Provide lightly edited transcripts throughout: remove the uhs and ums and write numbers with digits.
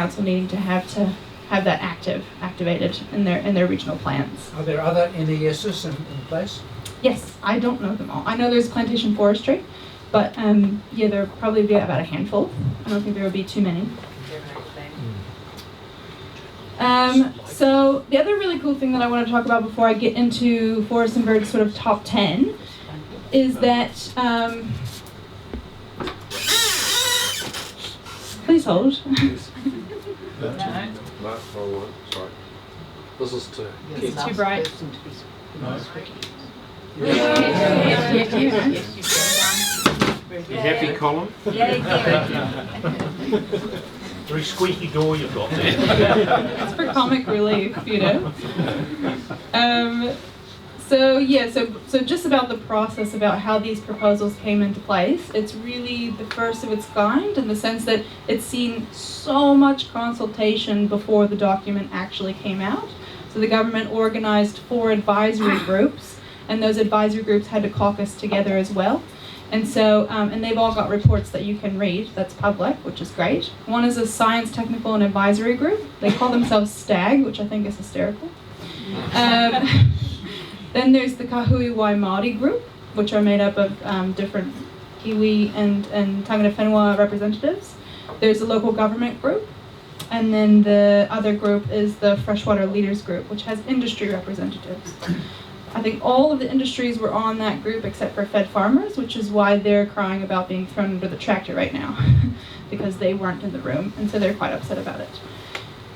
council needing to have that activated in their regional plans. Are there other NESs in place? Yes, I don't know them all. I know there's plantation forestry, but yeah, there'll probably be about a handful. I don't think there would be too many. So the other really cool thing that I want to talk about before I get into Forest and Bird's sort of top 10 is that, please hold. Sorry. This is to It's too bright. You happy, Colin? Very squeaky door you've got there. It's for comic relief, you know. So yeah, so just about the process about how these proposals came into place. It's really the first of its kind in the sense that it's seen so much consultation before the document actually came out. So the government organized 4 advisory groups, and those advisory groups had to caucus together as well. And so, and they've all got reports that you can read, that's public, which is great. One is a Science, Technical, and Advisory Group. They call themselves STAG, which I think is hysterical. Then there's the Kahui Waimāori Group, which are made up of different Kiwi and Tangata Whenua representatives. There's a local government group. And then the other group is the Freshwater Leaders Group, which has industry representatives. I think all of the industries were on that group except for Fed Farmers, which is why they're crying about being thrown under the tractor right now, because they weren't in the room, and so they're quite upset about it.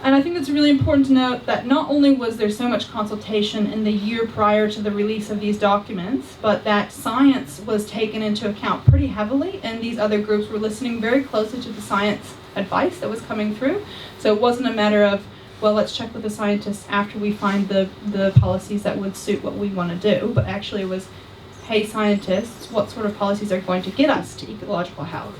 And I think it's really important to note that not only was there so much consultation in the year prior to the release of these documents, but that science was taken into account pretty heavily, and these other groups were listening very closely to the science advice that was coming through. So it wasn't a matter of, well, let's check with the scientists after we find the policies that would suit what we want to do, but actually it was, hey scientists, what sort of policies are going to get us to ecological health?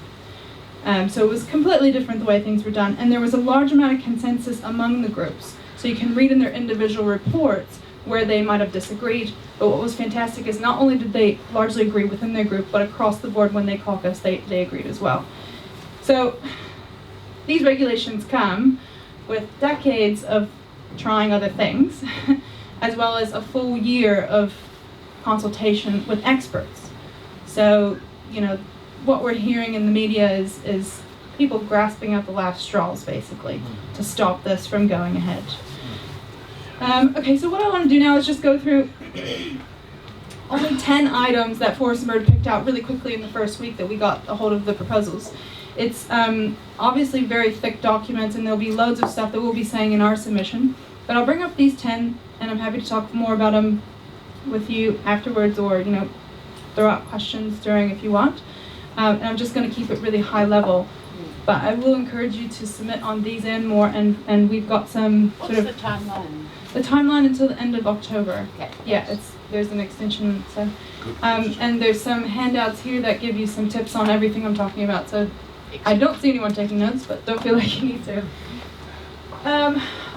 So it was completely different the way things were done, and there was a large amount of consensus among the groups. So you can read in their individual reports where they might have disagreed, but what was fantastic is not only did they largely agree within their group, but across the board when they caucused, they agreed as well. So these regulations come with decades of trying other things, as well as a full year of consultation with experts. So, you know, what we're hearing in the media is people grasping at the last straws, basically, to stop this from going ahead. Okay, so what I want to do now is just go through only 10 items that Forest and Bird picked out really quickly in the first week that we got a hold of the proposals. It's obviously very thick documents, and there'll be loads of stuff that we'll be saying in our submission. But I'll bring up these 10, and I'm happy to talk more about them with you afterwards, or throw out questions during if you want. And I'm just going to keep it really high level. But I will encourage you to submit on these and more, and we've got some What's the timeline? The timeline until the end of October. Okay. Yeah, there's an extension. So, and there's some handouts here that give you some tips on everything I'm talking about. So I don't see anyone taking notes, but don't feel like you need to.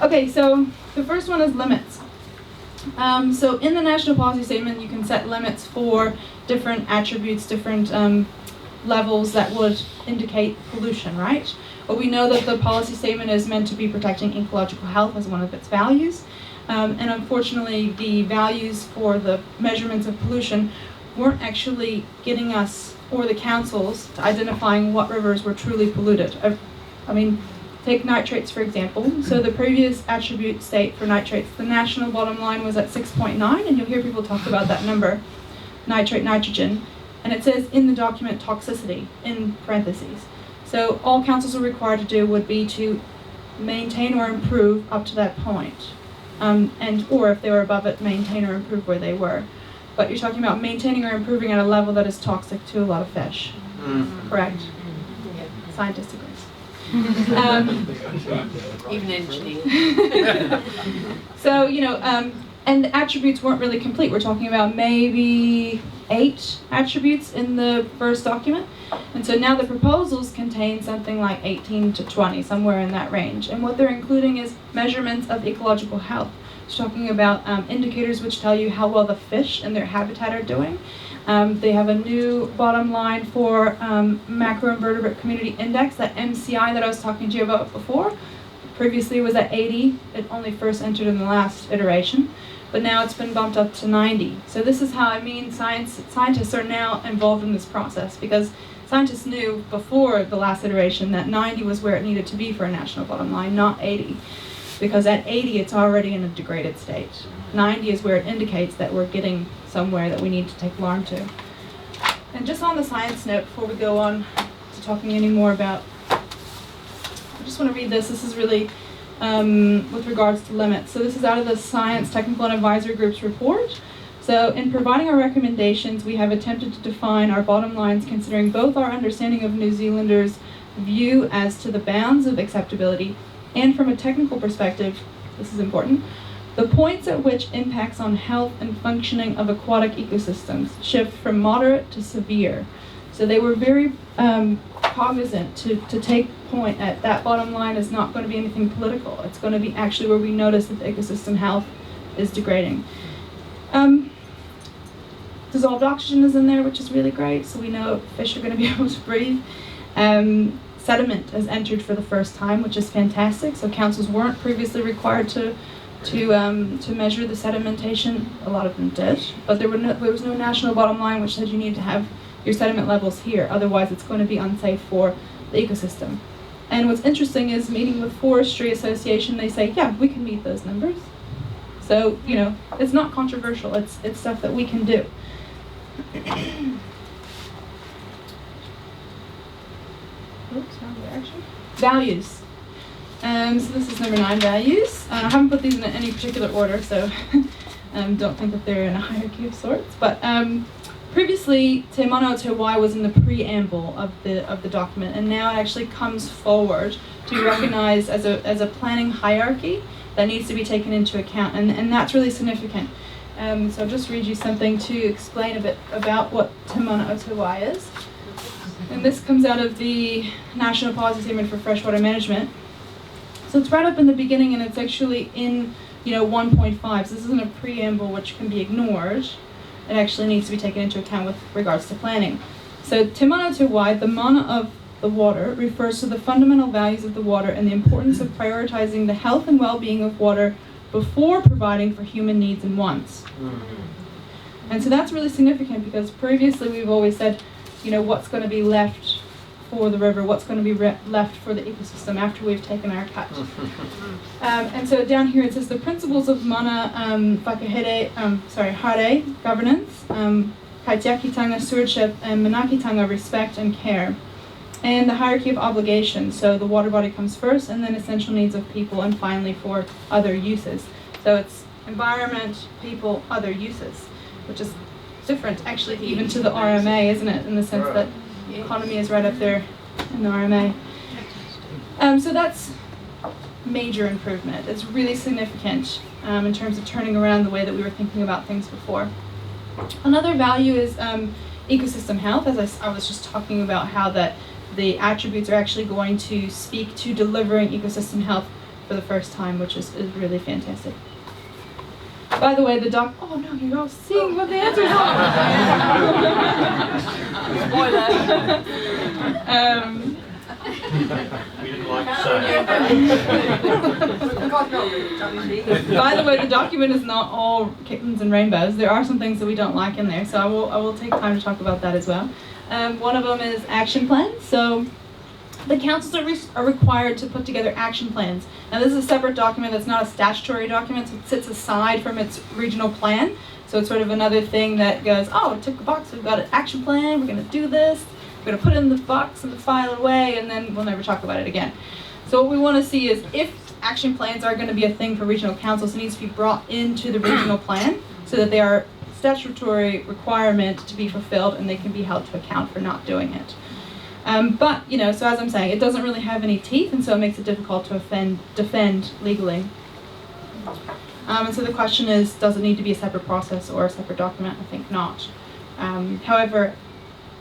Okay, so the first one is limits. So in the National Policy Statement, you can set limits for different attributes, different levels that would indicate pollution, right? But we know that the policy statement is meant to be protecting ecological health as one of its values. And unfortunately, the values for the measurements of pollution weren't actually getting us or the councils to identifying what rivers were truly polluted. I mean, take nitrates for example. So the previous attribute state for nitrates, the national bottom line was at 6.9, and you'll hear people talk about that number, nitrate, nitrogen. And it says in the document toxicity, in parentheses. So all councils are required to do would be to maintain or improve up to that point. Or if they were above it, maintain or improve where they were. But you're talking about maintaining or improving at a level that is toxic to a lot of fish. Correct? Scientist agrees. Even engineers. So, and the attributes weren't really complete. We're talking about maybe 8 attributes in the first document. And so now the proposals contain something like 18 to 20, somewhere in that range. And what they're including is measurements of ecological health. It's talking about indicators which tell you how well the fish and their habitat are doing. They have a new bottom line for macroinvertebrate community index, that MCI that I was talking to you about before. Previously it was at 80. It only first entered in the last iteration, but now it's been bumped up to 90. So this is how scientists are now involved in this process, because scientists knew before the last iteration that 90 was where it needed to be for a national bottom line, not 80. Because at 80 it's already in a degraded state. 90 is where it indicates that we're getting somewhere that we need to take alarm to. And just on the science note, before we go on to talking any more about, I just want to read this. This is really with regards to limits. So this is out of the Science Technical and Advisory Group's report. So in providing our recommendations, we have attempted to define our bottom lines considering both our understanding of New Zealanders' view as to the bounds of acceptability and from a technical perspective, this is important, the points at which impacts on health and functioning of aquatic ecosystems shift from moderate to severe. So they were very cognizant to take point at that bottom line is not going to be anything political. It's going to be actually where we notice that the ecosystem health is degrading. Dissolved oxygen is in there, which is really great, so we know fish are going to be able to breathe. Sediment has entered for the first time, which is fantastic. So councils weren't previously required to measure the sedimentation. A lot of them did, but there was no national bottom line which said you need to have your sediment levels here, otherwise it's going to be unsafe for the ecosystem. And what's interesting is meeting with Forestry Association, they say, yeah, we can meet those numbers. So, you know, it's not controversial, it's stuff that we can do. Oops, wrong direction. Values. So this is number 9, values. I haven't put these in any particular order, so don't think that they're in a hierarchy of sorts. But previously, Te Mana o Te Wai was in the preamble of the document, and now it actually comes forward to be recognized as a planning hierarchy that needs to be taken into account, and that's really significant. So I'll just read you something to explain a bit about what Te Mana o Te Wai is. And this comes out of the National Policy Statement for Freshwater Management. So it's right up in the beginning, and it's actually in 1.5. So this isn't a preamble which can be ignored. It actually needs to be taken into account with regards to planning. So Te Mana o Te Wai, the mana of the water, refers to the fundamental values of the water and the importance of prioritizing the health and well-being of water before providing for human needs and wants. And so that's really significant, because previously we've always said, what's going to be left for the river, what's going to be left for the ecosystem after we've taken our cut. And so down here it says the principles of mana hare governance, kaitiakitanga stewardship, and manakitanga respect and care, and the hierarchy of obligations. So the water body comes first, and then essential needs of people, and finally for other uses. So it's environment, people, other uses, which is different actually even to the RMA, isn't it, in the sense that economy is right up there in the RMA. So that's major improvement. It's really significant in terms of turning around the way that we were thinking about things before. Another value is ecosystem health, as I was just talking about how that the attributes are actually going to speak to delivering ecosystem health for the first time, which is really fantastic. By the way, oh no, you're all seeing what the answers are! We didn't like to say. By the way, the document is not all kittens and rainbows. There are some things that we don't like in there, so I will take time to talk about that as well. One of them is action plans. So the councils are required to put together action plans. Now this is a separate document that's not a statutory document, so it sits aside from its regional plan. So it's sort of another thing that goes, oh, it took a box, we've got an action plan, we're going to do this, we're going to put it in the box and file it away, and then we'll never talk about it again. So what we want to see is if action plans are going to be a thing for regional councils, it needs to be brought into the regional plan so that they are statutory requirement to be fulfilled and they can be held to account for not doing it. But, so as I'm saying, it doesn't really have any teeth, and so it makes it difficult to defend legally. And so the question is, does it need to be a separate process or a separate document? I think not. However,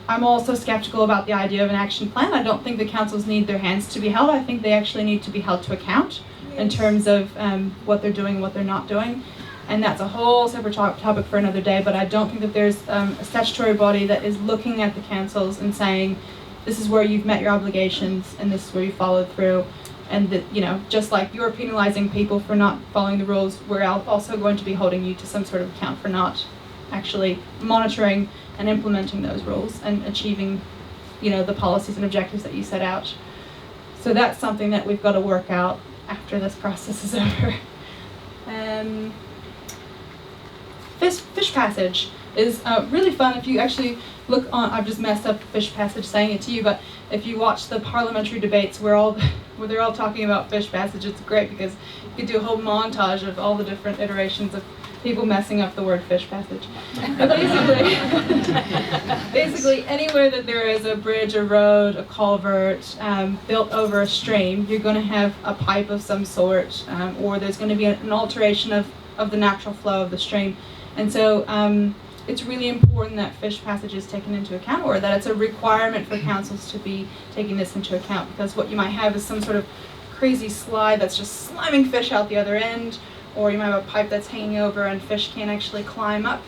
I'm also skeptical about the idea of an action plan. I don't think the councils need their hands to be held. I think they actually need to be held to account in terms of what they're doing and what they're not doing. And that's a whole separate topic for another day, but I don't think that there's a statutory body that is looking at the councils and saying, this is where you've met your obligations and this is where you followed through. And that, you know, just like you're penalizing people for not following the rules, we're also going to be holding you to some sort of account for not actually monitoring and implementing those rules and achieving, you know, the policies and objectives that you set out. So that's something that we've got to work out after this process is over. Fish Passage is really fun. If you actually look on, I've just messed up Fish Passage saying it to you, but if you watch the parliamentary debates where they're all talking about Fish Passage, it's great because you could do a whole montage of all the different iterations of people messing up the word fish passage. But basically anywhere that there is a bridge, a road, a culvert built over a stream, you're going to have a pipe of some sort, or there's going to be an alteration of the natural flow of the stream. And so it's really important that fish passage is taken into account, or that it's a requirement for councils to be taking this into account, because what you might have is some sort of crazy slide that's just slamming fish out the other end, or you might have a pipe that's hanging over and fish can't actually climb up.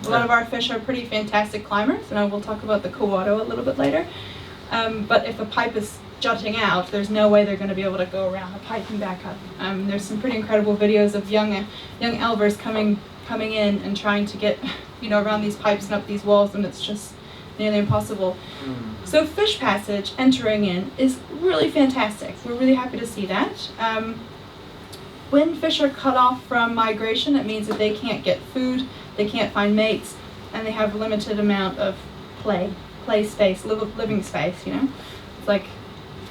A lot of our fish are pretty fantastic climbers, and I will talk about the Kawato a little bit later. But if a pipe is jutting out, there's no way they're going to be able to go around the pipe and back up. There's some pretty incredible videos of young elvers coming in and trying to get, you know, around these pipes and up these walls, and it's just nearly impossible. So fish passage entering in is really fantastic. We're really happy to see that. When fish are cut off from migration, it means that they can't get food, they can't find mates, and they have a limited amount of play space, living space, you know? It's like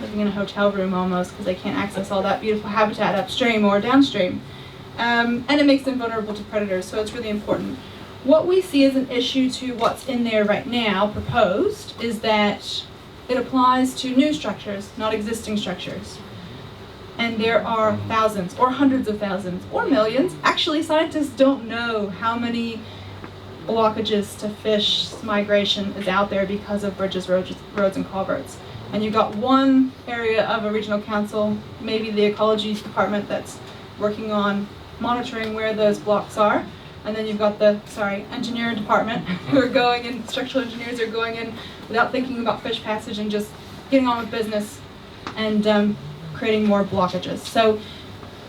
living in a hotel room almost, because they can't access all that beautiful habitat upstream or downstream. And it makes them vulnerable to predators, so it's really important. What we see as an issue to what's in there right now, proposed, is that it applies to new structures, not existing structures. And there are thousands, or hundreds of thousands, or millions. Actually, scientists don't know how many blockages to fish migration is out there because of bridges, roads, and culverts. And you've got one area of a regional council, maybe the ecology department, that's working on monitoring where those blocks are. And then you've got the, engineering department who are going in, structural engineers are going in without thinking about fish passage and just getting on with business and creating more blockages. So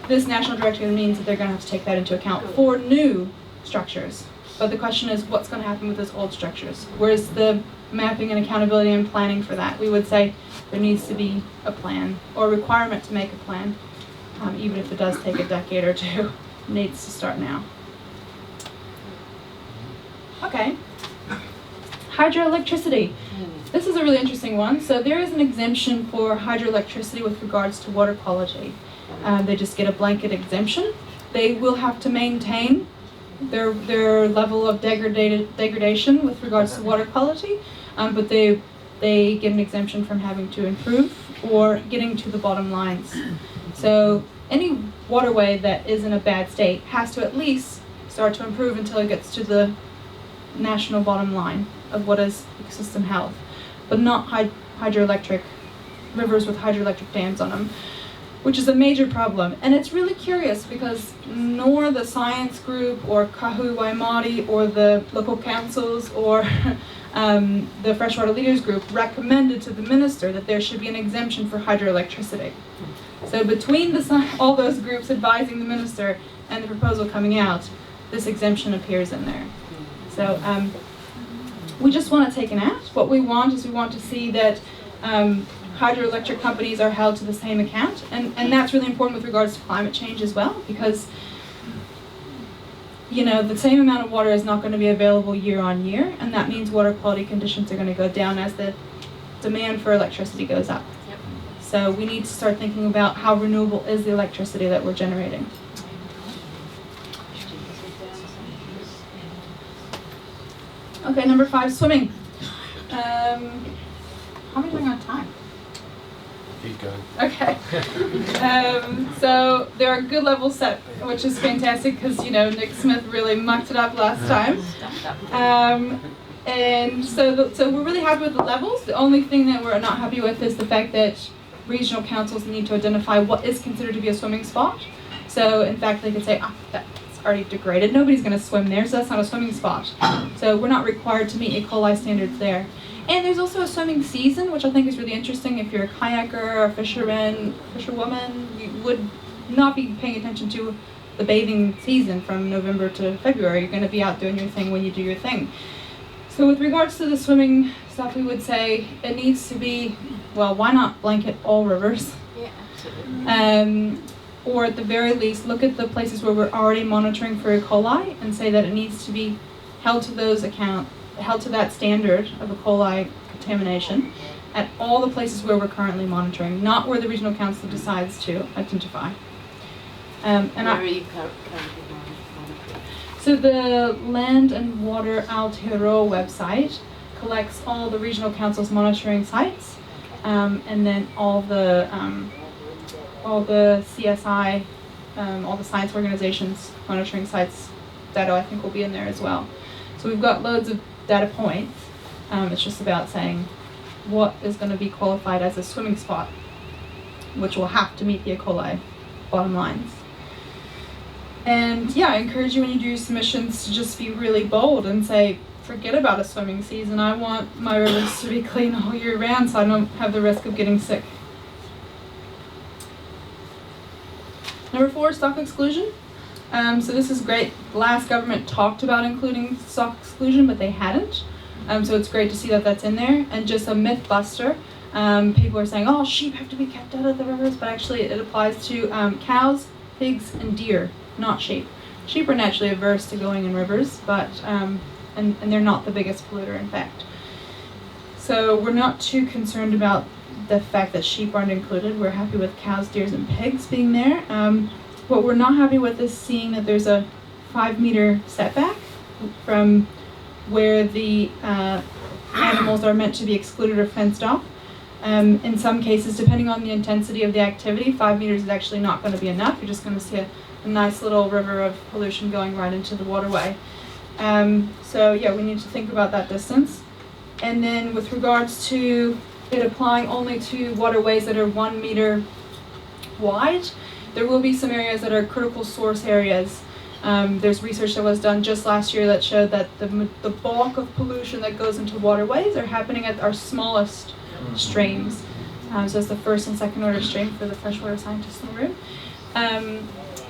this national directive means that they're going to have to take that into account for new structures. But the question is, what's going to happen with those old structures? Where's the mapping and accountability and planning for that? We would say there needs to be a plan, or a requirement to make a plan, even if it does take a decade or two. It needs to start now. Okay, hydroelectricity. This is a really interesting one. So there is an exemption for hydroelectricity with regards to water quality. They just get a blanket exemption. They will have to maintain their level of degradation with regards to water quality, but they get an exemption from having to improve or getting to the bottom lines. So any waterway that is in a bad state has to at least start to improve until it gets to the national bottom line of what is ecosystem health, but not hydroelectric rivers with hydroelectric dams on them, which is a major problem. And it's really curious because nor the science group or Kahui Waimati or the local councils or the freshwater leaders group recommended to the minister that there should be an exemption for hydroelectricity. So between all those groups advising the minister and the proposal coming out, this exemption appears in there. So we just want to take an act. What we want is we want to see that hydroelectric companies are held to the same account, and that's really important with regards to climate change as well, because you know, the same amount of water is not going to be available year on year, and that means water quality conditions are going to go down as the demand for electricity goes up. Yep. So we need to start thinking about how renewable is the electricity that we're generating. Okay, number 5, swimming. How many do I got time? Keep going. Okay. So there are good levels set, which is fantastic because, you know, Nick Smith really mucked it up last time. And so we're really happy with the levels. The only thing that we're not happy with is the fact that regional councils need to identify what is considered to be a swimming spot. So in fact, they could say, that's already degraded. Nobody's going to swim there, so that's not a swimming spot. So we're not required to meet E. coli standards there. And there's also a swimming season, which I think is really interesting. If you're a kayaker or a fisherman, fisherwoman, you would not be paying attention to the bathing season from November to February. You're going to be out doing your thing when you do your thing. So with regards to the swimming stuff, we would say it needs to be, well, why not blanket all rivers? Yeah, absolutely. Or at the very least, look at the places where we're already monitoring for E. coli and say that it needs to be held to that standard of E. coli contamination at all the places where we're currently monitoring, not where the regional council decides to identify. Where are you currently monitoring? So the Land and Water Aotearoa website collects all the regional council's monitoring sites, and then all the CSI, all the science organizations monitoring sites data I think will be in there as well. So we've got loads of data points. It's just about saying what is going to be qualified as a swimming spot, which will have to meet the E. coli bottom lines. And yeah, I encourage you when you do your submissions to just be really bold and say, forget about a swimming season. I want my rivers to be clean all year round so I don't have the risk of getting sick. Number 4, stock exclusion. So this is great. The last government talked about including stock exclusion, but they hadn't. So it's great to see that that's in there. And just a myth buster. People are saying, oh, sheep have to be kept out of the rivers, but actually it applies to cows, pigs, and deer, not sheep. Sheep are naturally averse to going in rivers, but and they're not the biggest polluter, in fact. So we're not too concerned about the fact that sheep aren't included. We're happy with cows, deers, and pigs being there. What we're not happy with is seeing that there's a 5-meter setback from where the animals are meant to be excluded or fenced off. In some cases, depending on the intensity of the activity, 5 meters is actually not going to be enough. You're just going to see a nice little river of pollution going right into the waterway. So yeah, we need to think about that distance. And then with regards to it applying only to waterways that are 1 meter wide, there will be some areas that are critical source areas. There's research that was done just last year that showed that the bulk of pollution that goes into waterways are happening at our smallest streams. So it's the first and second order stream for the freshwater scientists in the room.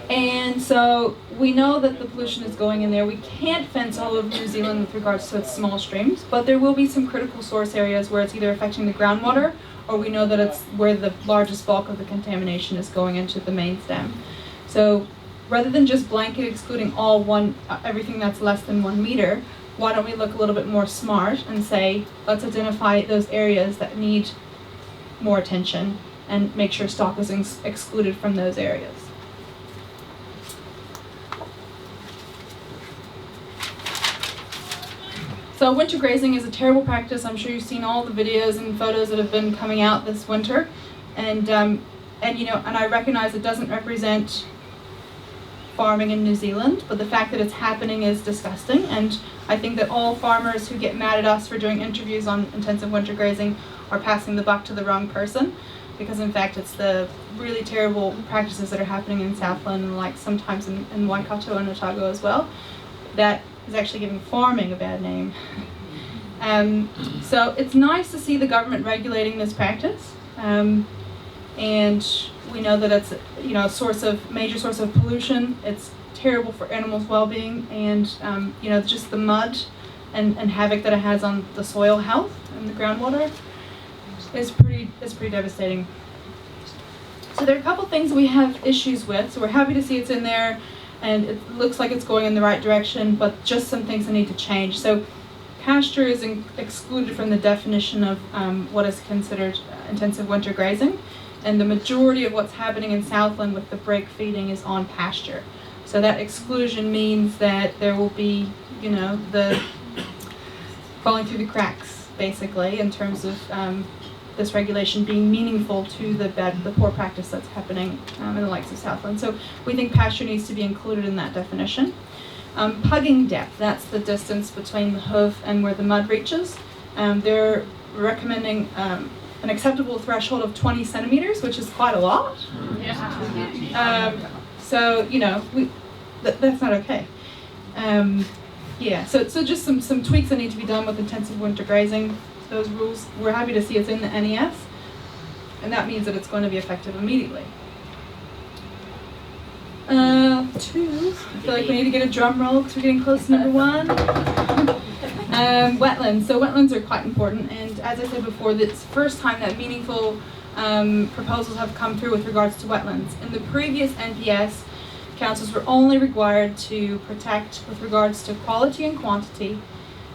And so we know that the pollution is going in there. We can't fence all of New Zealand with regards to its small streams, but there will be some critical source areas where it's either affecting the groundwater, or we know that it's where the largest bulk of the contamination is going into the main stem. So rather than just blanket excluding everything that's less than 1 meter, why don't we look a little bit more smart and say, let's identify those areas that need more attention and make sure stock is excluded from those areas. So winter grazing is a terrible practice. I'm sure you've seen all the videos and photos that have been coming out this winter, and I recognize it doesn't represent farming in New Zealand, but the fact that it's happening is disgusting. And I think that all farmers who get mad at us for doing interviews on intensive winter grazing are passing the buck to the wrong person, because in fact it's the really terrible practices that are happening in Southland and like sometimes in Waikato and Otago as well, that is actually giving farming a bad name. So it's nice to see the government regulating this practice, and we know that it's major source of pollution. It's terrible for animals' well-being, and just the mud and havoc that it has on the soil health and the groundwater is pretty devastating. So there are a couple things we have issues with. So we're happy to see it's in there, and it looks like it's going in the right direction, but just some things that need to change. So pasture is excluded from the definition of what is considered intensive winter grazing, and the majority of what's happening in Southland with the break feeding is on pasture. So that exclusion means that there will be, the falling through the cracks, basically, in terms of this regulation being meaningful to the poor practice that's happening in the likes of Southland. So we think pasture needs to be included in that definition. Pugging depth, that's the distance between the hoof and where the mud reaches. They're recommending an acceptable threshold of 20 centimeters, which is quite a lot. So, that's not okay. So just some tweaks that need to be done with intensive winter grazing. those rules, we're happy to see it's in the NES, and that means that it's going to be effective immediately. 2, I feel like we need to get a drum roll because we're getting close to number 1. Wetlands. So wetlands are quite important, and as I said before, it's the first time that meaningful proposals have come through with regards to wetlands. In the previous NPS, councils were only required to protect with regards to quality and quantity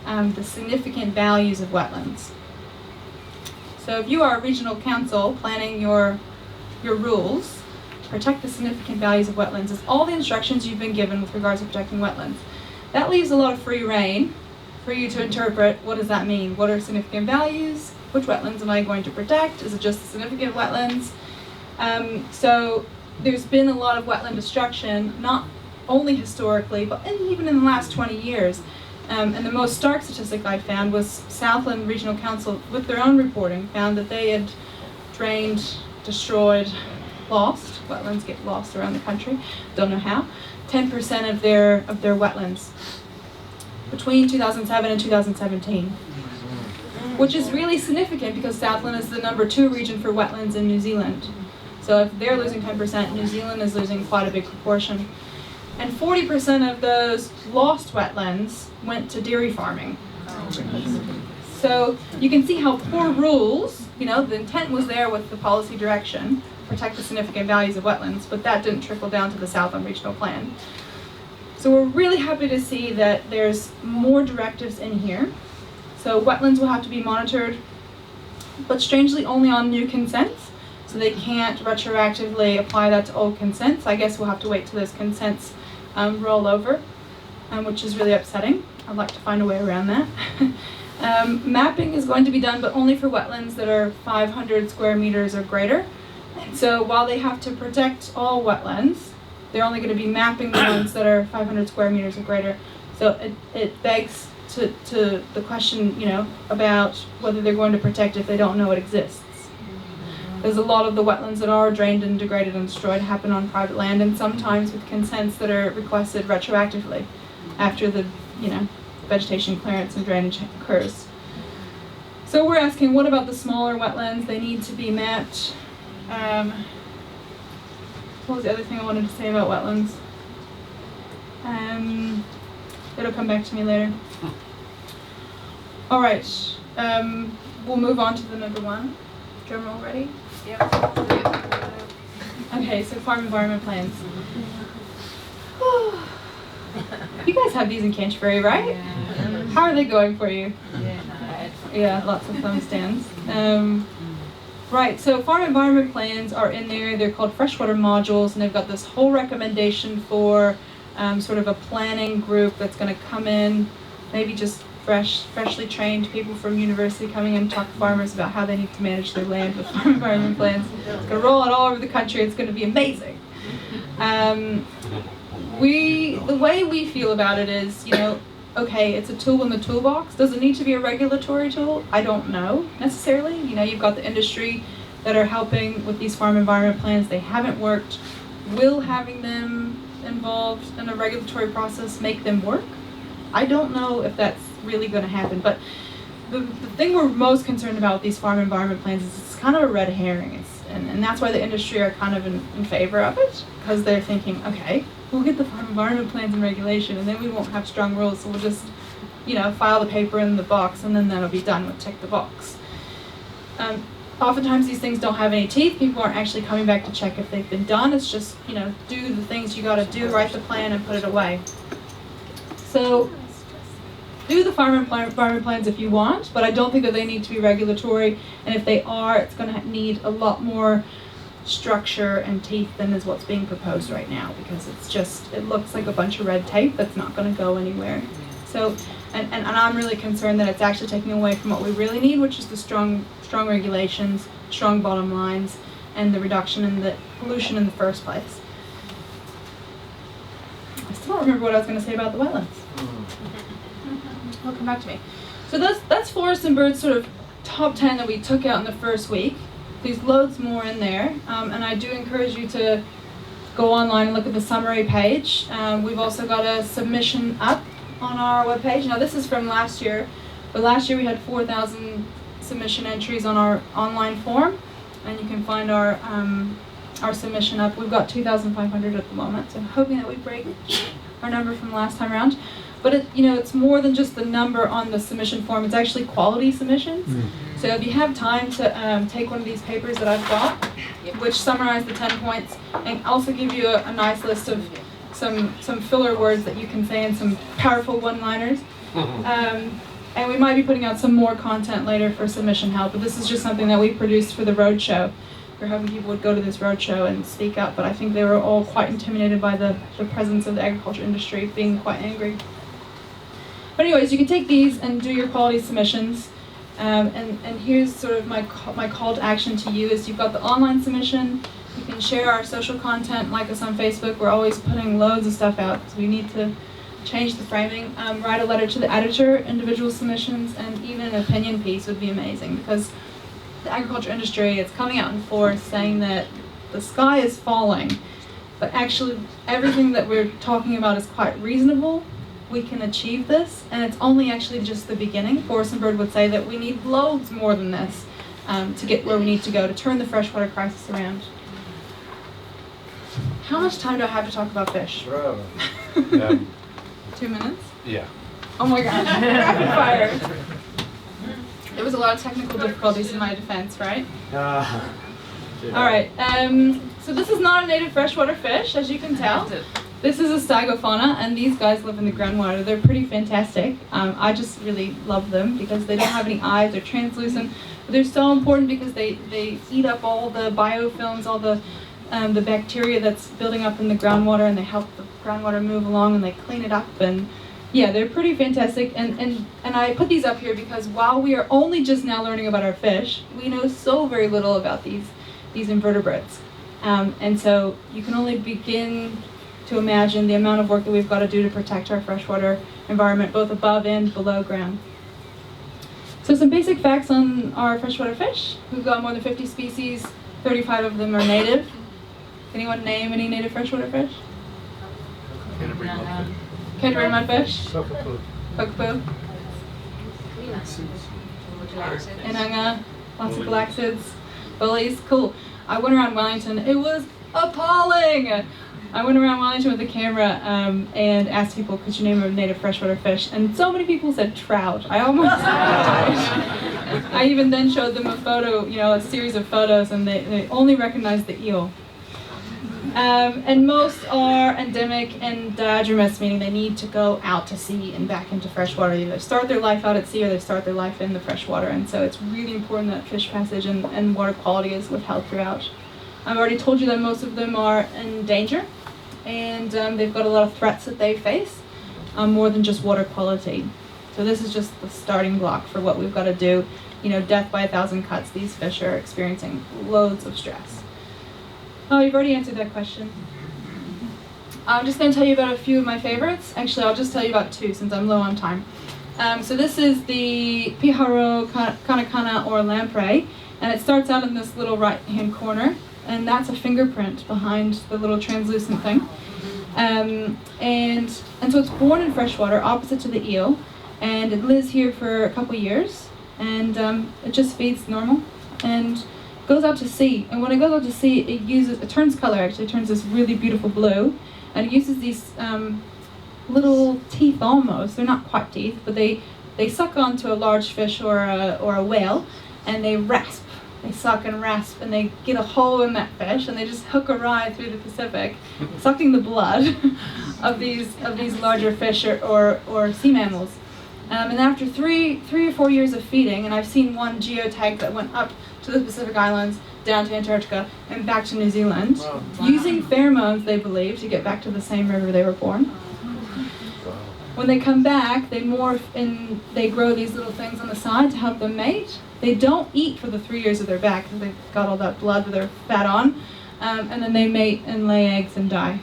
the significant values of wetlands. So if you are a regional council planning your rules, protect the significant values of wetlands is all the instructions you've been given with regards to protecting wetlands. That leaves a lot of free reign for you to interpret what does that mean? What are significant values? Which wetlands am I going to protect? Is it just the significant wetlands? So there's been a lot of wetland destruction, not only historically, but even in the last 20 years. And the most stark statistic I found was Southland Regional Council, with their own reporting, found that they had drained, destroyed, lost. Wetlands get lost around the country, don't know how. 10% of their wetlands between 2007 and 2017, which is really significant because Southland is the number 2 region for wetlands in New Zealand. So if they're losing 10%, New Zealand is losing quite a big proportion. And 40% of those lost wetlands went to dairy farming. So you can see how poor rules, the intent was there with the policy direction, protect the significant values of wetlands, but that didn't trickle down to the Southland Regional Plan. So we're really happy to see that there's more directives in here. So wetlands will have to be monitored, but strangely only on new consents. So they can't retroactively apply that to old consents. I guess we'll have to wait till those consents roll over, which is really upsetting. I'd like to find a way around that. Mapping is going to be done, but only for wetlands that are 500 square meters or greater. So while they have to protect all wetlands, they're only going to be mapping the ones that are 500 square meters or greater. So it begs to the question, about whether they're going to protect if they don't know it exists. There's a lot of the wetlands that are drained and degraded and destroyed happen on private land, and sometimes with consents that are requested retroactively after the, vegetation clearance and drainage occurs. So we're asking, what about the smaller wetlands? They need to be mapped. What was the other thing I wanted to say about wetlands? It'll come back to me later. All right, we'll move on to the number 1. Drum roll ready? Yep. Okay, so farm environment plans. You guys have these in Canterbury, right? Yeah. How are they going for you? Yeah. Yeah, lots of thumb stands. Right, so farm environment plans are in there. They're called freshwater modules, and they've got this whole recommendation for sort of a planning group that's going to come in, maybe just freshly trained people from university coming in and talk to farmers about how they need to manage their land with farm environment plans. It's going to roll out all over the country. It's going to be amazing. The way we feel about it is, okay, it's a tool in the toolbox. Does it need to be a regulatory tool? I don't know necessarily. You've got the industry that are helping with these farm environment plans. They haven't worked. Will having them involved in a regulatory process make them work? I don't know if that's really going to happen, but the thing we're most concerned about with these farm environment plans is it's kind of a red herring, and that's why the industry are kind of in favor of it, because they're thinking, okay, we'll get the farm environment plans and regulation, and then we won't have strong rules, so we'll just, file the paper in the box, and then that'll be done. We'll check the box. Oftentimes these things don't have any teeth. People aren't actually coming back to check if they've been done. It's just, do the things you got to do, write the plan, and put it away. So do the farm environment plans if you want, but I don't think that they need to be regulatory, and if they are, it's going to need a lot more structure and teeth than is what's being proposed right now, because it looks like a bunch of red tape that's not going to go anywhere. So, and I'm really concerned that it's actually taking away from what we really need, which is the strong regulations, strong bottom lines, and the reduction in the pollution in the first place. I still don't remember what I was going to say about the wetlands. It'll come back to me. So that's forest and birds sort of top 10 that we took out in the first week. There's loads more in there, and I do encourage you to go online and look at the summary page. We've also got a submission up on our webpage. Now this is from last year, but last year we had 4,000 submission entries on our online form, and you can find our submission up. We've got 2,500 at the moment, so I'm hoping that we break our number from last time around. But it's more than just the number on the submission form. It's actually quality submissions. So if you have time to take one of these papers that I've got, which summarize the 10 points, and also give you a nice list of some filler words that you can say and some powerful one-liners. And we might be putting out some more content later for submission help, but this is just something that we produced for the roadshow. We're hoping people would go to this roadshow and speak up, but I think they were all quite intimidated by the presence of the agriculture industry being quite angry. But anyways, you can take these and do your quality submissions. And here's sort of my call to action to you is you've got the online submission. You can share our social content, like us on Facebook. We're always putting loads of stuff out, so we need to change the framing. Write a letter to the editor, individual submissions, and even an opinion piece would be amazing, because the agriculture industry is coming out in force saying that the sky is falling, but actually everything that we're talking about is quite reasonable. We can achieve this, and it's only actually just the beginning. Forrest and Bird would say that we need loads more than this to get where we need to go to turn the freshwater crisis around. How much time do I have to talk about fish? 2 minutes? Yeah. Oh my gosh, rapid fire. There was a lot of technical difficulties in my defense, right? Alright, so this is not a native freshwater fish, as you can tell. This is a Stygofauna, and these guys live in the groundwater. They're pretty fantastic. I just really love them because they don't have any eyes, they're translucent. But they're so important because they eat up all the biofilms, all the bacteria that's building up in the groundwater, and they help the groundwater move along, and they clean it up. And yeah, they're pretty fantastic. And I put these up here because while we are only just now learning about our fish, we know so very little about these invertebrates. And so you can only begin to imagine the amount of work that we've got to do to protect our freshwater environment, both above and below ground. So some basic facts on our freshwater fish. We've got more than 50 species, 35 of them are native. Anyone name any native freshwater fish? Canterbury mudfish. Canterbury mudfish, Puckapoo, Inanga, lots of galaxids, bullies, cool. I went around Wellington, it was appalling! I went around Wellington with a camera and asked people, could you name a native freshwater fish? And so many people said trout. I almost died. I even then showed them a photo, a series of photos, and they only recognized the eel. And most are endemic and diadromous, meaning they need to go out to sea and back into freshwater. They either start their life out at sea or they start their life in the freshwater. And so it's really important that fish passage and water quality is withheld throughout. I've already told you that most of them are in danger, and they've got a lot of threats that they face, more than just water quality. So this is just the starting block for what we've got to do. Death by 1,000 cuts. These fish are experiencing loads of stress. Oh, you've already answered that question. I'm just going to tell you about a few of my favorites. Actually, I'll just tell you about two since I'm low on time. So this is the Piharo Kanakana or lamprey, and it starts out in this little right-hand corner, and that's a fingerprint behind the little translucent thing. And so it's born in freshwater, opposite to the eel, and it lives here for a couple years, and it just feeds normal, and goes out to sea. And when it goes out to sea, it turns color, actually. It turns this really beautiful blue, and it uses these little teeth almost. They're not quite teeth, but they suck onto a large fish or a whale, and they rasp. They suck and rasp, and they get a hole in that fish, and they just hook a ride through the Pacific, sucking the blood of these larger fish or sea mammals. And after three or 4 years of feeding, and I've seen one geotag that went up to the Pacific Islands, down to Antarctica, and back to New Zealand, using pheromones, they believe, to get back to the same river they were born. When they come back, they morph and they grow these little things on the side to help them mate. They don't eat for the 3 years of their back because they've got all that blood with their fat on, and then they mate and lay eggs and die.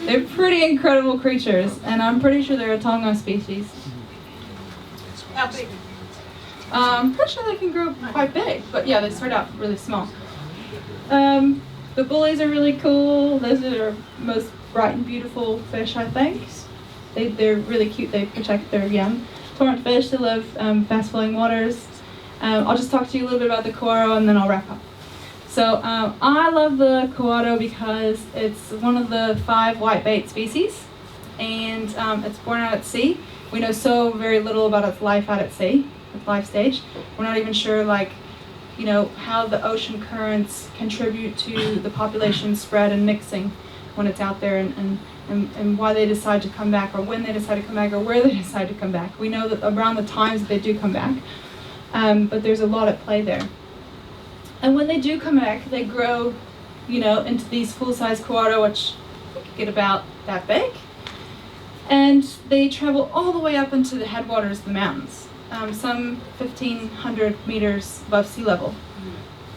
They're pretty incredible creatures, and I'm pretty sure they're a Tonga species. How big? I'm pretty sure they can grow quite big, but yeah, they start out really small. The bullies are really cool. Those are our most bright and beautiful fish, I think. They're really cute. They protect their young. Torrent fish, they love fast-flowing waters. I'll just talk to you a little bit about the Koaro and then I'll wrap up. So I love the Koaro because it's one of the 5 whitebait species, and it's born out at sea. We know so very little about its life out at sea, its life stage. We're not even sure, like, you know, how the ocean currents contribute to the population spread and mixing when it's out there, and why they decide to come back, or when they decide to come back, or where they decide to come back. We know that around the times that they do come back, but there's a lot at play there. And when they do come back, they grow, you know, into these full-size Koaro, which get about that big. And they travel all the way up into the headwaters of the mountains, some 1,500 meters above sea level.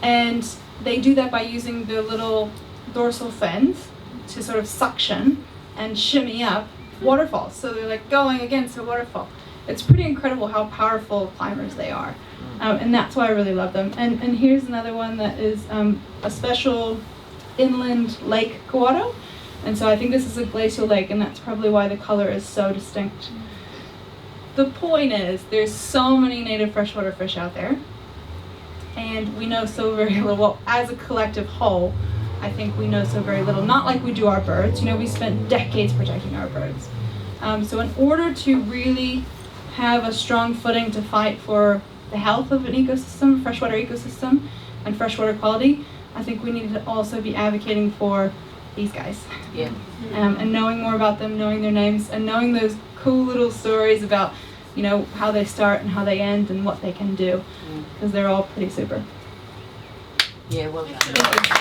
And they do that by using their little dorsal fins to sort of suction and shimmy up waterfalls. So they're like going against a waterfall. It's pretty incredible how powerful climbers they are. And that's why I really love them. And here's another one that is a special inland lake Koaro. And so I think this is a glacial lake, and that's probably why the color is so distinct. The point is, there's so many native freshwater fish out there, and we know so very little. Well, as a collective whole, I think we know so very little. Not like we do our birds. You know, we spent decades protecting our birds. So in order to really have a strong footing to fight for the health of an ecosystem, freshwater ecosystem, and freshwater quality, I think we need to also be advocating for these guys. Yeah. And knowing more about them, knowing their names, and knowing those cool little stories about, you know, how they start and how they end and what they can do, because they're all pretty super. Yeah, well done. Thank you.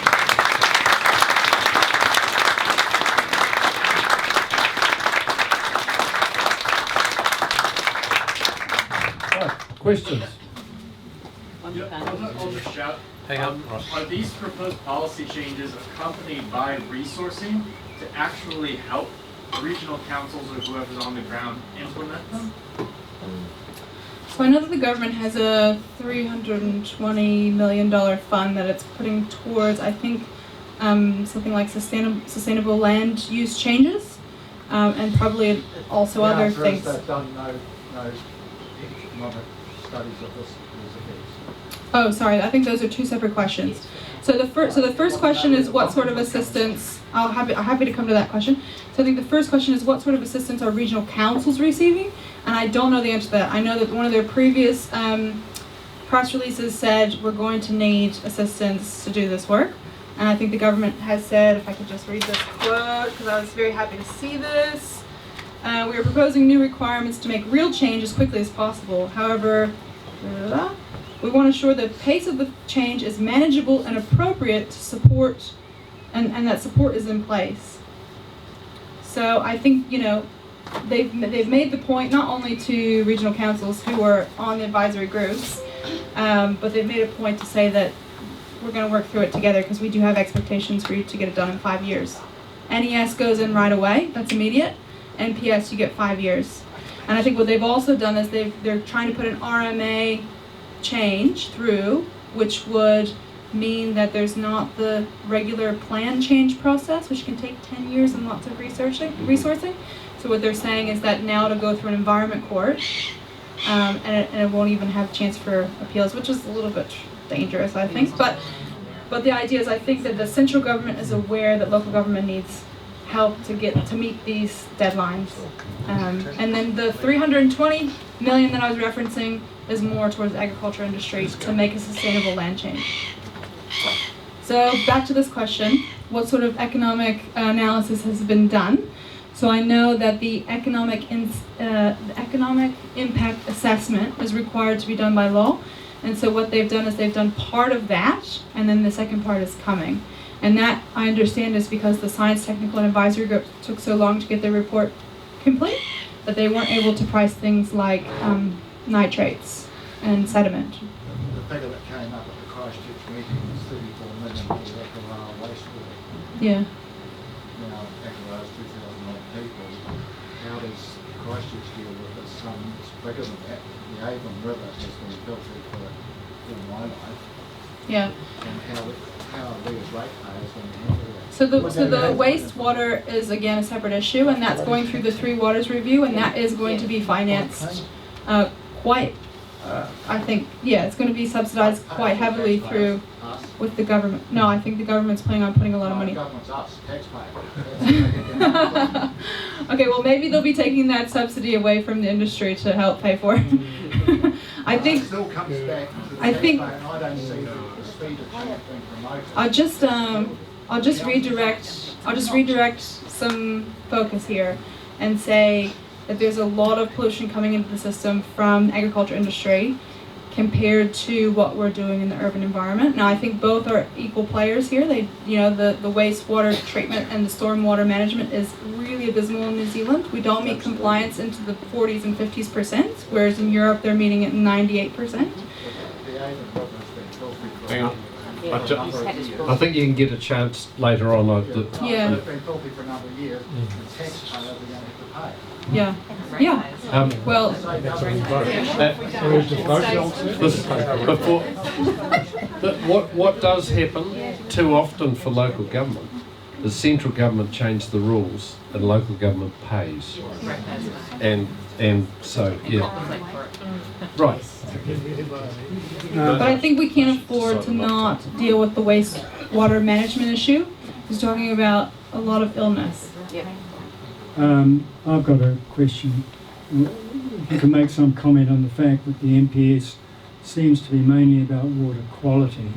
Questions? On the panel. I'll just shout. Hang on, Ross. Are these proposed policy changes accompanied by resourcing to actually help regional councils or whoever's on the ground implement them? So I know that the government has a $320 million fund that it's putting towards, I think, something like sustainable land use changes, and probably also other things. They've done no economic studies of this effects. Oh, sorry. I think those are two separate questions. So the first question is what sort of assistance. I'm happy to come to that question. So I think the first question is what sort of assistance are regional councils receiving, and I don't know the answer to that. I know that one of their previous press releases said we're going to need assistance to do this work, and I think the government has said, if I could just read this quote, because I was very happy to see this. We are proposing new requirements to make real change as quickly as possible. However, we want to ensure the pace of the change is manageable and appropriate to support, and that support is in place. So I think, you know, they've made the point not only to regional councils who are on the advisory groups, but they've made a point to say that we're going to work through it together because we do have expectations for you to get it done in 5 years. NES goes in right away, that's immediate. NPS, you get 5 years. And I think what they've also done is they're trying to put an RMA change through, which would mean that there's not the regular plan change process, which can take 10 years and lots of resourcing. So what they're saying is that now it'll go through an environment court, and it won't even have a chance for appeals, which is a little bit dangerous, I think. But the idea is, I think that the central government is aware that local government needs help to meet these deadlines. And then the $320 million that I was referencing is more towards the agriculture industry to make a sustainable land change. So back to this question, what sort of economic analysis has been done? So I know that the economic impact assessment is required to be done by law. And so what they've done is they've done part of that, and then the second part is coming. And that, I understand, is because the Science, Technical, and Advisory Group took so long to get their report complete that they weren't able to price things like nitrates and sediment. The figure that came up at the Christchurch meeting was 34 million for the Aqualara wastewater. Yeah. Now, Aqualara's 2,000 odd people. How does Christchurch deal with this sum? It's bigger than that. The Avon River has been filtered for all my life. Yeah. And how are we as ratepayers going to handle that? So the wastewater is, again, a separate issue, and that's going through the Three Waters Review, and that is going to be financed quite I think, yeah, it's going to be subsidized quite heavily through Us. with the government. No, I think the government's planning on putting a lot of No, money. government's us, taxpayers. Okay, well maybe they'll be taking that subsidy away from the industry to help pay for it. I think It still comes back to the I think- taxpayer, and I don't see the speed of change being promoted. I'll just redirect some focus here and say that there's a lot of pollution coming into the system from the agriculture industry compared to what we're doing in the urban environment. Now I think both are equal players here. They, the wastewater treatment and the stormwater management is really abysmal in New Zealand. We don't meet compliance into the 40s and 50%, whereas in Europe they're meeting it 98%. The Avon River's been filthy for Hang on. Yeah, I ju- he's had his I think you can get a chance later on. Yeah. It's been filthy for a number of years, the taxpayers are going to have to pay. Yeah. Well, What does happen too often for local government is central government change the rules and local government pays, and so right. but I think we can't afford to not deal with the wastewater management issue. He's talking about a lot of illness. I've got a question. If you can make some comment on the fact that the MPS seems to be mainly about water quality.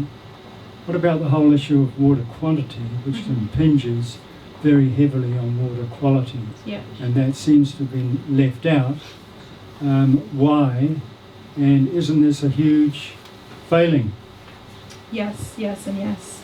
What about the whole issue of water quantity, which impinges very heavily on water quality? Yeah. And that seems to have been left out. Why? And isn't this a huge failing? Yes, yes, and yes.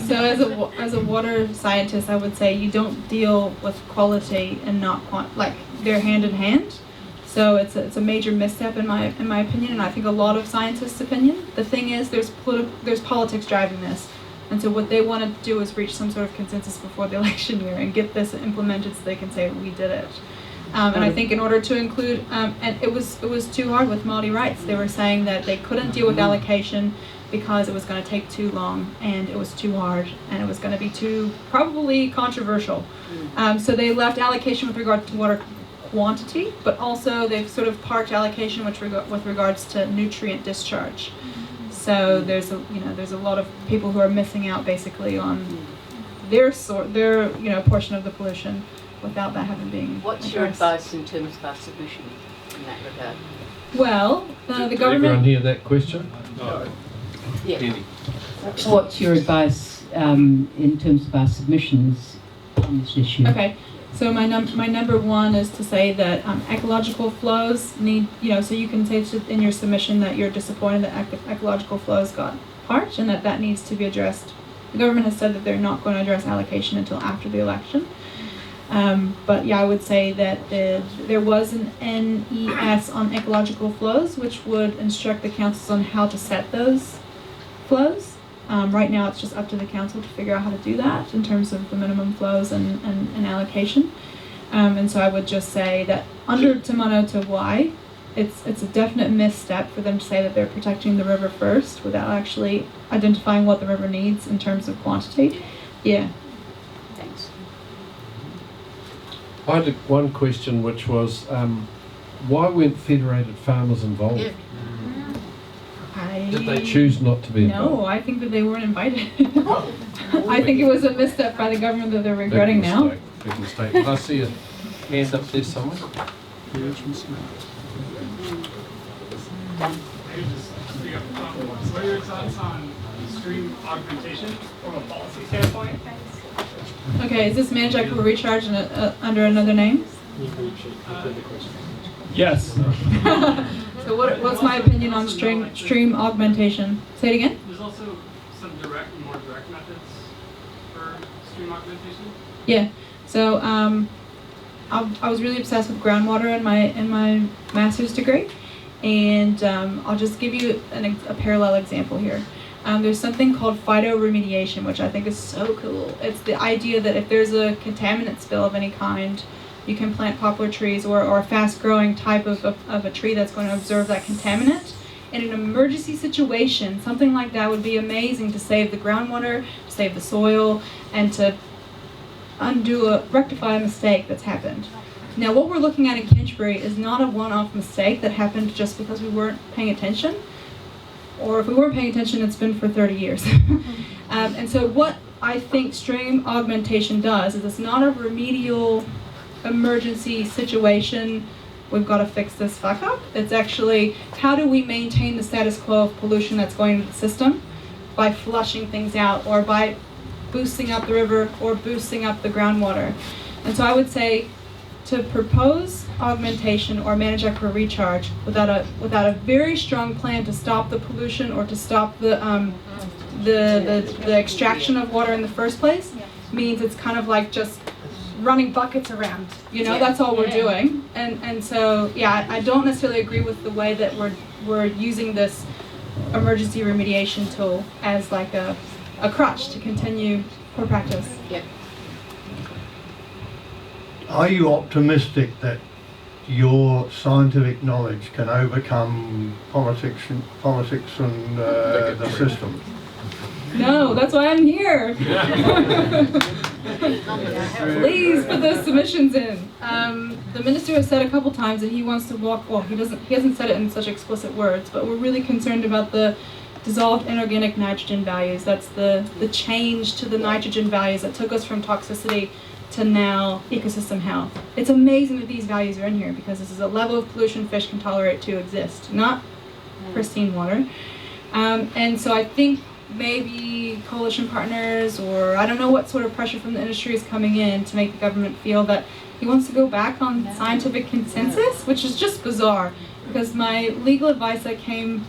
So as a water scientist, I would say you don't deal with quality and not like they're hand in hand. So it's a major misstep in my opinion, and I think a lot of scientists' opinion. The thing is, there's politics driving this, and so what they want to do is reach some sort of consensus before the election year and get this implemented so they can say we did it. And I think in order to include, and it was too hard with Māori rights. They were saying that they couldn't deal with allocation because it was going to take too long and it was too hard and it was going to be too probably controversial. So they left allocation with regard to water quantity, but also they've sort of parked allocation with regards to nutrient discharge. So there's a lot of people who are missing out basically on their portion of the pollution without that having been What's your addressed. advice in terms of our submission in that regard? Well, the Did everyone government. hear that question? Yeah. Penny. What's your advice in terms of our submissions on this issue? Okay, so my number one is to say that ecological flows need, so you can say in your submission that you're disappointed that ecological flows got parked and that needs to be addressed. The government has said that they're not going to address allocation until after the election. But yeah, I would say that there was an NES on ecological flows, which would instruct the councils on how to set those flows. Right now, it's just up to the council to figure out how to do that in terms of the minimum flows and allocation. And so I would just say that under Te Mano Te Wai, it's a definite misstep for them to say that they're protecting the river first without actually identifying what the river needs in terms of quantity. Yeah. Thanks. I had one question, which was, why weren't federated farmers involved? Yeah. Did they choose not to be involved? No, I think that they weren't invited. I think it was a misstep by the government that they're regretting now. Big mistake. Did I see a hand up there somewhere? What are your thoughts on stream augmentation from a policy standpoint? Okay, is this managed equitable recharge under another name? Yes. So what's my opinion on stream augmentation? Say it again? There's also some more direct methods for stream augmentation. Yeah. So I was really obsessed with groundwater in my master's degree, and I'll just give you a parallel example here. There's something called phytoremediation, which I think is so cool. It's the idea that if there's a contaminant spill of any kind, you can plant poplar trees or a fast-growing type of a tree that's going to absorb that contaminant. In an emergency situation, something like that would be amazing to save the groundwater, to save the soil, and to rectify a mistake that's happened. Now, what we're looking at in Canterbury is not a one-off mistake that happened just because we weren't paying attention. Or if we weren't paying attention, it's been for 30 years. And so what I think stream augmentation does is it's not a remedial emergency situation, we've got to fix this fuck up. It's actually, how do we maintain the status quo of pollution that's going into the system by flushing things out or by boosting up the river or boosting up the groundwater. And so I would say to propose augmentation or manage aquifer recharge without a very strong plan to stop the pollution or to stop the extraction of water in the first place means it's kind of like just running buckets around, you know, that's all we're doing. And so, yeah, I don't necessarily agree with the way that we're using this emergency remediation tool as like a crutch to continue poor practice. Yep. Are you optimistic that your scientific knowledge can overcome politics and the system? No, that's why I'm here. Please put those submissions in. The minister has said a couple times that he wants to walk, well, he hasn't said it in such explicit words, but we're really concerned about the dissolved inorganic nitrogen values. That's the change to the nitrogen values that took us from toxicity to now ecosystem health. It's amazing that these values are in here because this is a level of pollution fish can tolerate to exist, not pristine water. And so I think maybe coalition partners, or I don't know what sort of pressure from the industry is coming in to make the government feel that he wants to go back on scientific consensus, which is just bizarre. Because my legal advice that came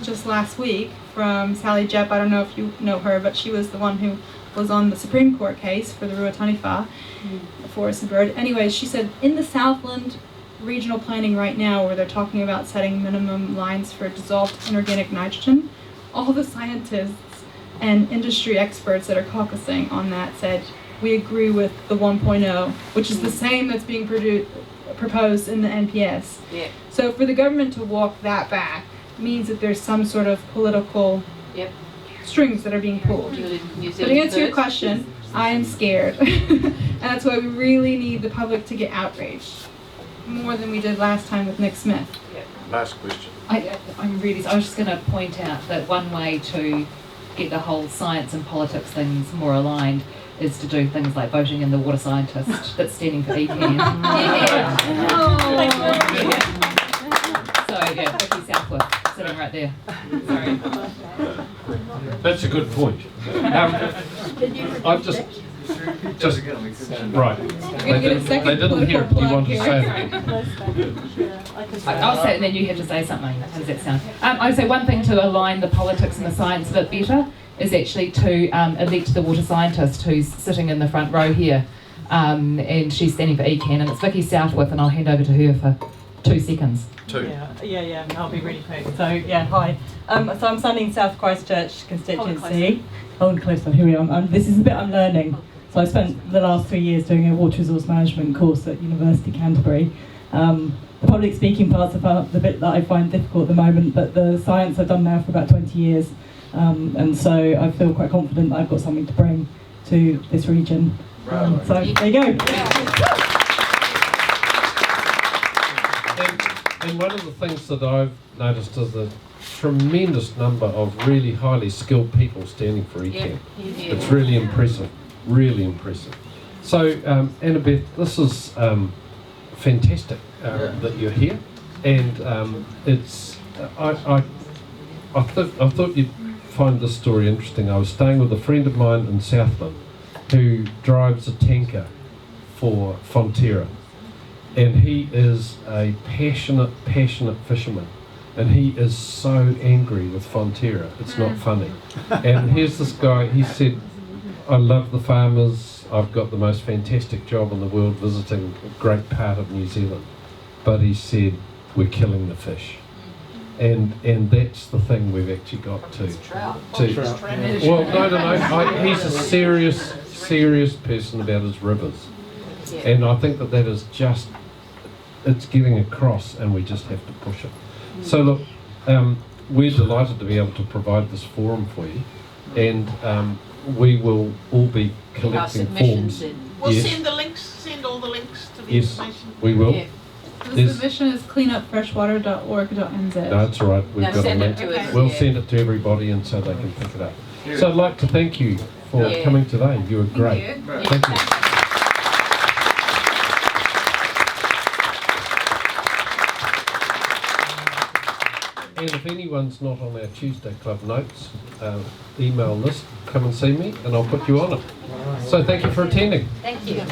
just last week from Sally Jepp, I don't know if you know her, but she was the one who was on the Supreme Court case for the Ruataniwha, the forest and bird. Anyways, she said in the Southland regional planning right now, where they're talking about setting minimum lines for dissolved inorganic nitrogen, all the scientists and industry experts that are caucusing on that said, we agree with the 1.0, which is the same that's being proposed in the NPS. Yeah. So for the government to walk that back means that there's some sort of political strings that are being pulled. But to answer your question, I am scared. And that's why we really need the public to get outraged. More than we did last time with Nick Smith. Last question. I was just going to point out that one way to get the whole science and politics things more aligned is to do things like voting in the water scientist that's standing for EPN. So yeah, Vicky Southworth sitting right there. Sorry. That's a good point. I've just right. They didn't hear it. You want to say it? I'll say it and then you have to say something. How does that sound? I would say one thing to align the politics and the science a bit better is actually to elect the water scientist who's sitting in the front row here. And she's standing for ECAN, and it's Vicky Southworth, and I'll hand over to her for 2 seconds. Yeah, I'll be really quick. So, hi. So I'm standing South Christchurch constituency. Holland Clifton, here we are. This is the bit I'm learning. So I spent the last 3 years doing a water resource management course at University Canterbury. The public speaking part's about the bit that I find difficult at the moment, but the science I've done now for about 20 years. And so I feel quite confident that I've got something to bring to this region. So there you go. And one of the things that I've noticed is the tremendous number of really highly skilled people standing for ECAN. It's really impressive, really impressive. So Annabeth, this is fantastic that you're here, and it's I thought you'd find this story interesting. I was staying with a friend of mine in Southland who drives a tanker for Fonterra, and he is a passionate fisherman, and he is so angry with Fonterra, it's not funny. And here's this guy, he said, I love the farmers, I've got the most fantastic job in the world visiting a great part of New Zealand, but he said, we're killing the fish. And that's the thing we've actually got to well, no, he's a serious person about his rivers, and I think that is just, it's getting across, and we just have to push it. So look, we're delighted to be able to provide this forum for you, and we will all be Our collecting submissions forms. in. We'll Yes. send the links, send all the links to the Yes, information. we will. Yeah. The There's- submission is cleanupfreshwater.org.nz. No, that's all right. We've No, got a send it link. to us, We'll yeah. send it to everybody and so they can pick it up. So I'd like to thank you for Yeah. coming today. You were great. Yeah, Thank you. And if anyone's not on our Tuesday Club notes, email list, come and see me and I'll put you on it. So thank you for attending. Thank you.